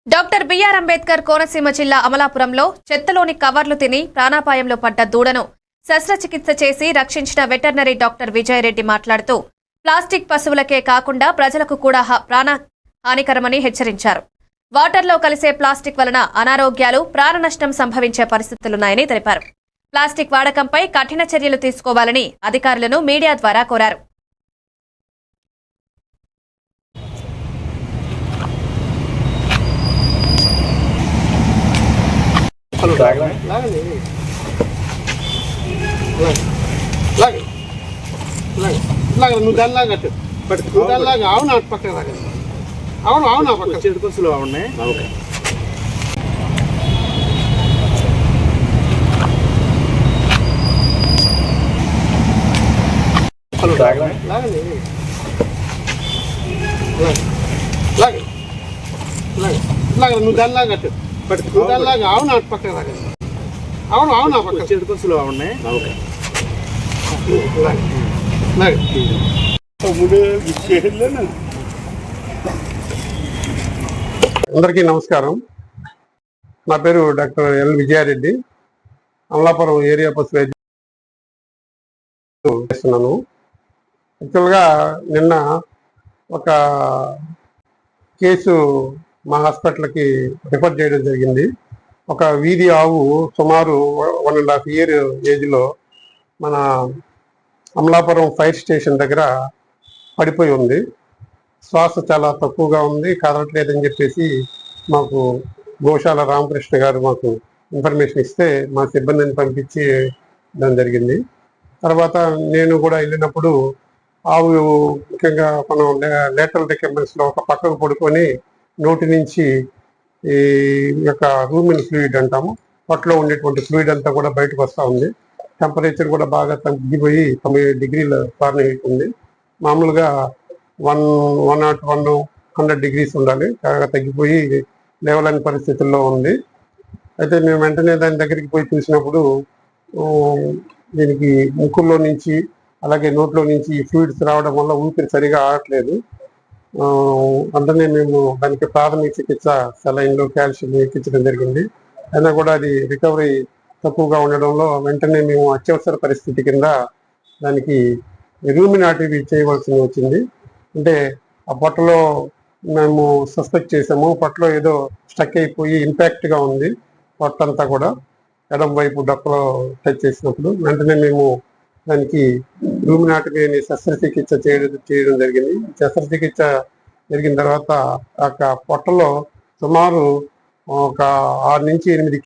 Doctor BR Ambedkar Konaseema జిల్లా అమలాపురంలో చెత్తలోని కవర్లు తిని ప్రాణాపాయంలో పడ్డ దూడను శస్త్రచికిత్స చేసి రక్షించిన వెటర్నరీ డాక్టర్ విజయరెడ్డి మాట్లాడుతూ ప్లాస్టిక్ పశువులకే కాకుండా ప్రజలకు కూడా ప్రాణ హానికరమని హెచ్చరించారు. వాటర్లో కలిసే ప్లాస్టిక్ వలన అనారోగ్యాలు, ప్రాణ నష్టం సంభవించే పరిస్థితులున్నాయని తెలిపారు. ప్లాస్టిక్ వాడకంపై కఠిన చర్యలు తీసుకోవాలని అధికారులను మీడియా ద్వారా కోరారు. నువ్వు దానిలాగా నువ్వు దానిలాగా అవును అటు పక్కన లాగా అవును అవును ఆ పక్క చెడుకొలుసులు ఉన్నాయి. ఓకే నువ్వు దానిలాగా నువ్వు దానిలాగా అవును అటు పక్కన లాగా అవును అవును ఆ పక్క చెడుకొలుసులు ఉన్నాయి. ఓకే అందరికీ నమస్కారం. నా పేరు doctor L Vijaya Reddy. Amalapuram area పశు వైద్యం చేస్తున్నాను. యాక్చువల్గా నిన్న ఒక కేసు మా హాస్పిటల్కి రిఫర్ చేయడం జరిగింది. ఒక వీధి ఆవు సుమారు 1.5 year ఏజ్లో మన అమలాపురం ఫైర్ స్టేషన్ దగ్గర పడిపోయి ఉంది. శ్వాస చాలా తక్కువగా ఉంది, కదలట్లేదని చెప్పేసి మాకు గోశాల రామకృష్ణ గారు మాకు ఇన్ఫర్మేషన్ ఇస్తే మా సిబ్బందిని పంపించి దాని జరిగింది. తర్వాత నేను కూడా వెళ్ళినప్పుడు ఆవు ముఖ్యంగా మనం లేటరల్ రికమెండ్స్లో ఒక పక్కకు పడుకొని నోటి నుంచి ఈ యొక్క రూమిన్ ఫ్లూయిడ్ అంటాము, పొట్టలో ఉండేటువంటి ఫ్లూయిడ్ అంతా కూడా బయటకు వస్తూ ఉంది. టెంపరేచర్ కూడా బాగా తగ్గిపోయి 90 degrees ఫారెన్హీట్ ఉంది. మామూలుగా 100 degrees ఉండాలి, బాగా తగ్గిపోయి లేవలేని పరిస్థితుల్లో ఉంది. అయితే మేము వెంటనే దాని దగ్గరికి పోయి చూసినప్పుడు దీనికి ముక్కుల్లో నుంచి అలాగే నోట్లో నుంచి ఈ ఫ్లూయిడ్స్ రావడం వల్ల ఊపిరి సరిగా ఆడట్లేదు. అందుకనే మేము దానికి ప్రాథమిక చికిత్స సెలైన్లు, కాల్షియం ఎక్కించడం జరిగింది. అయినా కూడా అది రికవరీ తక్కువగా ఉండడంలో వెంటనే మేము అత్యవసర పరిస్థితి కింద దానికి రూమినాటివి చేయవలసి వచ్చింది. అంటే ఆ పొట్టలో మేము సస్పెక్ట్ చేసాము, పొట్టలో ఏదో స్టక్ అయిపోయి ఇంపాక్ట్గా ఉంది పొట్టంతా కూడా. ఎడం వైపు డొక్కలో టచ్ చేసినప్పుడు వెంటనే మేము దానికి రూమినాటివి అనే శస్త్రచికిత్స చేయడం జరిగింది. శస్త్రచికిత్స జరిగిన తర్వాత ఆ పొట్టలో సుమారు ఒక 6 నుంచి 8